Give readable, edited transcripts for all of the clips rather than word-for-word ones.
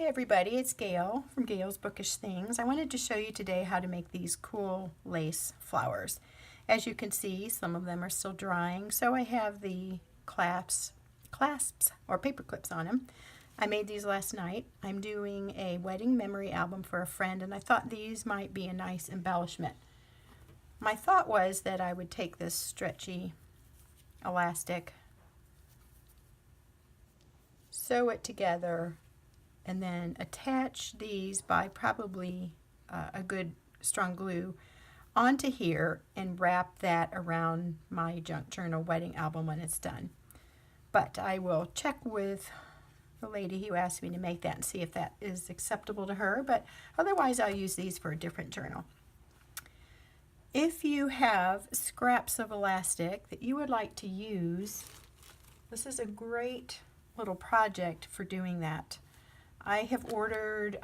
everybody, it's Gail from Gail's Bookish Things. I wanted to show you today how to make these cool lace flowers. As you can see, some of them are still drying, so I have the clasps or paper clips on them. I made these last night. I'm doing a wedding memory album for a friend, and I thought these might be a nice embellishment. My thought was that I would take this stretchy elastic, sew it together, and then attach these by probably a good strong glue onto here and wrap that around my junk journal wedding album when it's done. But I will check with the lady who asked me to make that and see if that is acceptable to her, but otherwise I'll use these for a different journal. If you have scraps of elastic that you would like to use, this is a great little project for doing that. I have ordered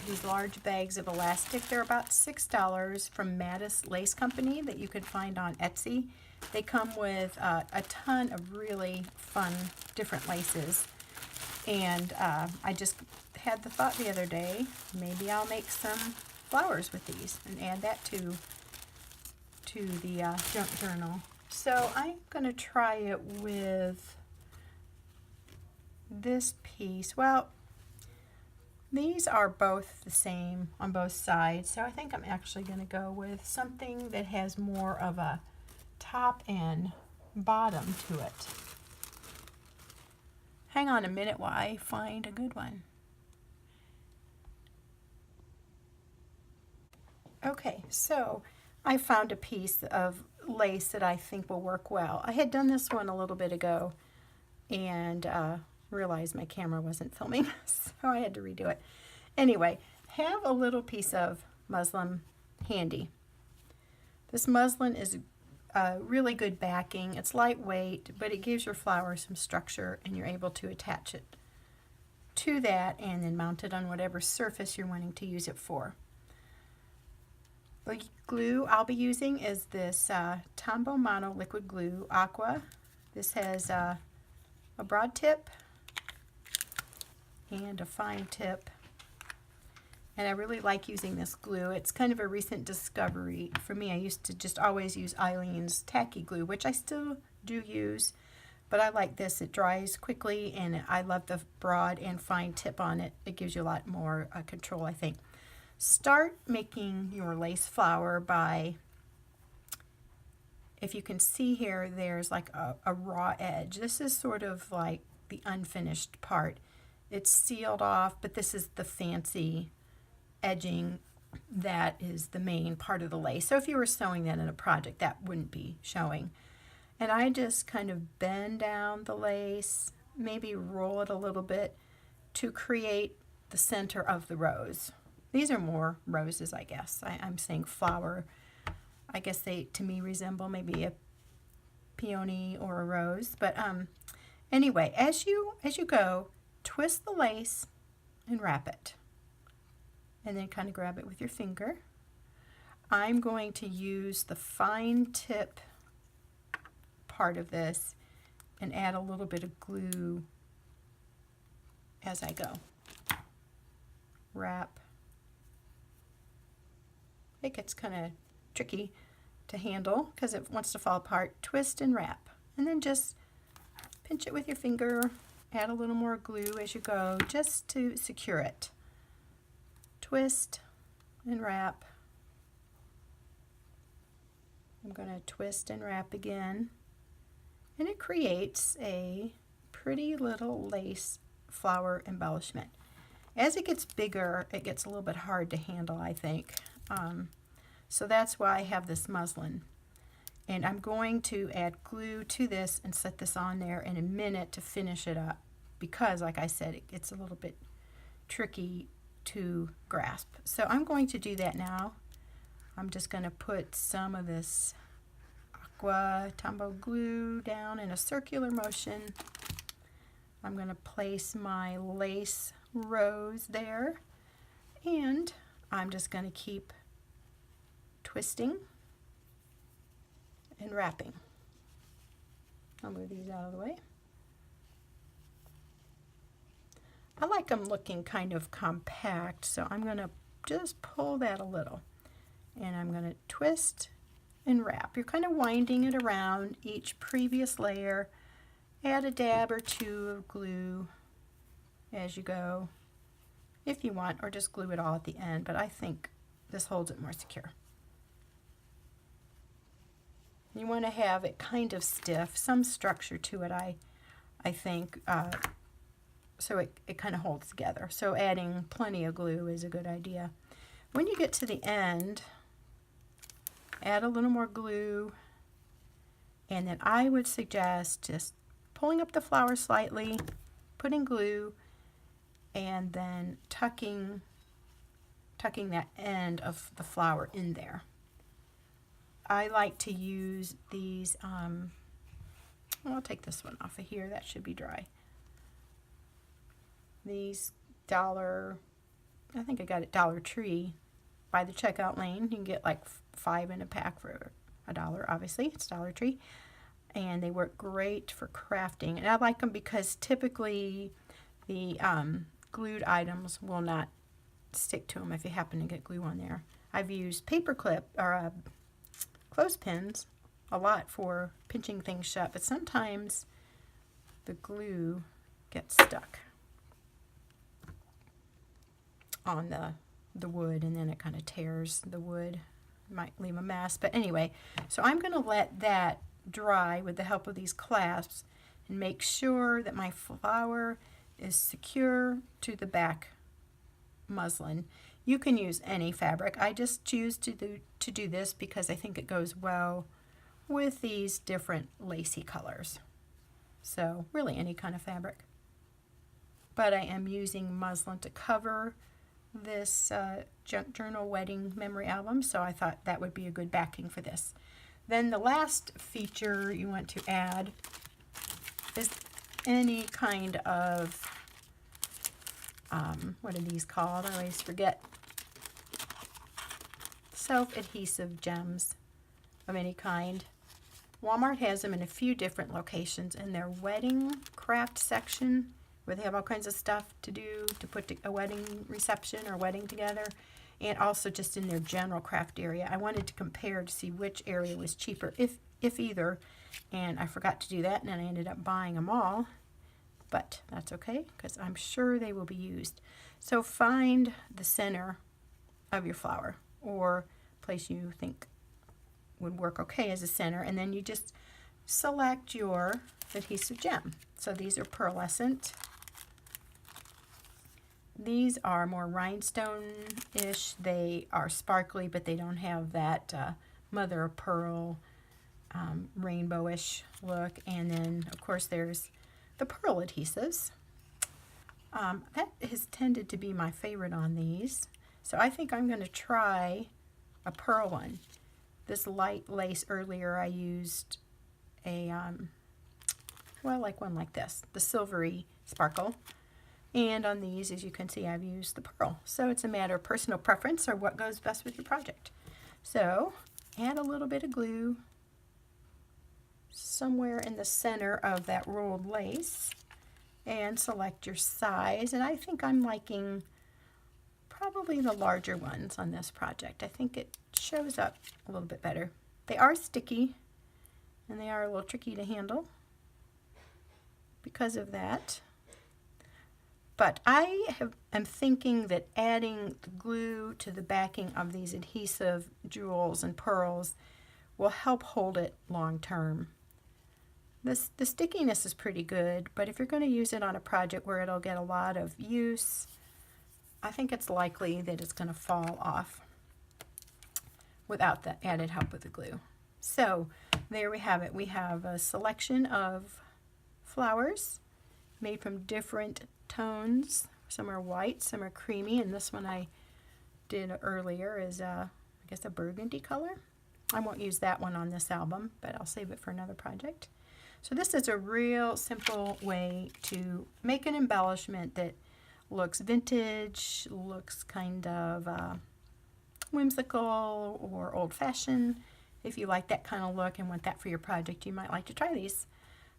these large bags of elastic. They're about $6 from Mattis Lace Company that you could find on Etsy. They come with a ton of really fun different laces. And I just had the thought the other day, maybe I'll make some flowers with these and add that to the junk journal. So I'm going to try it with this piece. Well, these are both the same on both sides, so I think I'm actually going to go with something that has more of a top and bottom to it. Hang on a minute while I find a good one. Okay, so I found a piece of lace that I think will work well. I had done this one a little bit ago and realized my camera wasn't filming, so I had to redo it. Anyway, have a little piece of muslin handy. This muslin is really good backing. It's lightweight, but it gives your flower some structure, and you're able to attach it to that and then mount it on whatever surface you're wanting to use it for. The glue I'll be using is this Tombow Mono Liquid Glue Aqua. This has a broad tip and a fine tip, and I really like using this glue. It's kind of a recent discovery for me. I used to just always use Eileen's tacky glue, which I still do use, but I like this. It dries quickly, and I love the broad and fine tip on it. It gives you a lot more control, I think. Start making your lace flower by, if you can see here, there's like a raw edge. This is sort of like the unfinished part. It's sealed off, but this is the fancy edging that is the main part of the lace. So if you were sewing that in a project, that wouldn't be showing. And I just kind of bend down the lace, maybe roll it a little bit to create the center of the rose. These are more roses, I guess. I'm saying flower. I guess they, to me, resemble maybe a peony or a rose. But anyway, as you go, twist the lace and wrap it. And then kind of grab it with your finger. I'm going to use the fine tip part of this and add a little bit of glue as I go. Wrap. It gets kind of tricky to handle because it wants to fall apart. Twist and wrap, and then just pinch it with your finger. Add a little more glue as you go just to secure it. Twist and wrap. I'm going to twist and wrap again, and it creates a pretty little lace flower embellishment. As it gets bigger, it gets a little bit hard to handle, I think. So that's why I have this muslin. And I'm going to add glue to this and set this on there in a minute to finish it up, because, like I said, it gets a little bit tricky to grasp. So I'm going to do that now. I'm just going to put some of this Aqua Tombow glue down in a circular motion. I'm going to place my lace rose there, and I'm just going to keep twisting and wrapping. I'll move these out of the way. I like them looking kind of compact, so I'm going to just pull that a little. And I'm going to twist and wrap. You're kind of winding it around each previous layer. Add a dab or two of glue as you go, if you want, or just glue it all at the end, but I think this holds it more secure. You want to have it kind of stiff, some structure to it, I think, so it kind of holds together. So adding plenty of glue is a good idea. When you get to the end, add a little more glue, and then I would suggest just pulling up the flower slightly, putting glue, and then tucking that end of the flower in there. I like to use these, I'll take this one off of here, that should be dry. These I think I got it Dollar Tree by the checkout lane. You can get like 5 in a pack for $1, obviously, it's Dollar Tree. And they work great for crafting. And I like them because typically the glued items will not stick to them if you happen to get glue on there. I've used paper clip or clothespins a lot for pinching things shut, but sometimes the glue gets stuck on the wood, and then it kind of tears the wood. Might leave a mess, but anyway, so I'm going to let that dry with the help of these clasps and make sure that my flower is secure to the back muslin. You can use any fabric. I just choose to do this because I think it goes well with these different lacy colors. So really any kind of fabric. But I am using muslin to cover this Junk Journal Wedding Memory Album, so I thought that would be a good backing for this. Then the last feature you want to add is any kind of, what are these called? I always forget. Self-adhesive gems of any kind. Walmart has them in a few different locations in their wedding craft section, where they have all kinds of stuff to do to put a wedding reception or wedding together, and also just in their general craft area. I wanted to compare to see which area was cheaper, if either, and I forgot to do that, and then I ended up buying them all, but that's okay because I'm sure they will be used. So find the center of your flower or place you think would work okay as a center, and then you just select your adhesive gem. So these are pearlescent. These are more rhinestone-ish. They are sparkly, but they don't have that mother of pearl rainbowish look. And then, of course, there's the pearl adhesives. That has tended to be my favorite on these. So I think I'm going to try a pearl one. This light lace earlier, I used a, well, like one like this, the silvery sparkle. And on these, as you can see, I've used the pearl. So it's a matter of personal preference or what goes best with your project. So add a little bit of glue somewhere in the center of that rolled lace and select your size. And I think I'm liking probably the larger ones on this project. I think it shows up a little bit better. They are sticky and they are a little tricky to handle because of that. But I am thinking that adding the glue to the backing of these adhesive jewels and pearls will help hold it long term. The stickiness is pretty good, but if you're going to use it on a project where it'll get a lot of use, I think it's likely that it's going to fall off without the added help with the glue. So there we have it. We have a selection of flowers made from different tones. Some are white, some are creamy, and this one I did earlier is I guess a burgundy color. I won't use that one on this album, but I'll save it for another project. So this is a real simple way to make an embellishment that looks vintage, looks kind of whimsical or old-fashioned. If you like that kind of look and want that for your project, you might like to try these.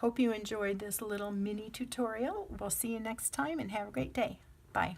Hope you enjoyed this little mini tutorial. We'll see you next time and have a great day. Bye.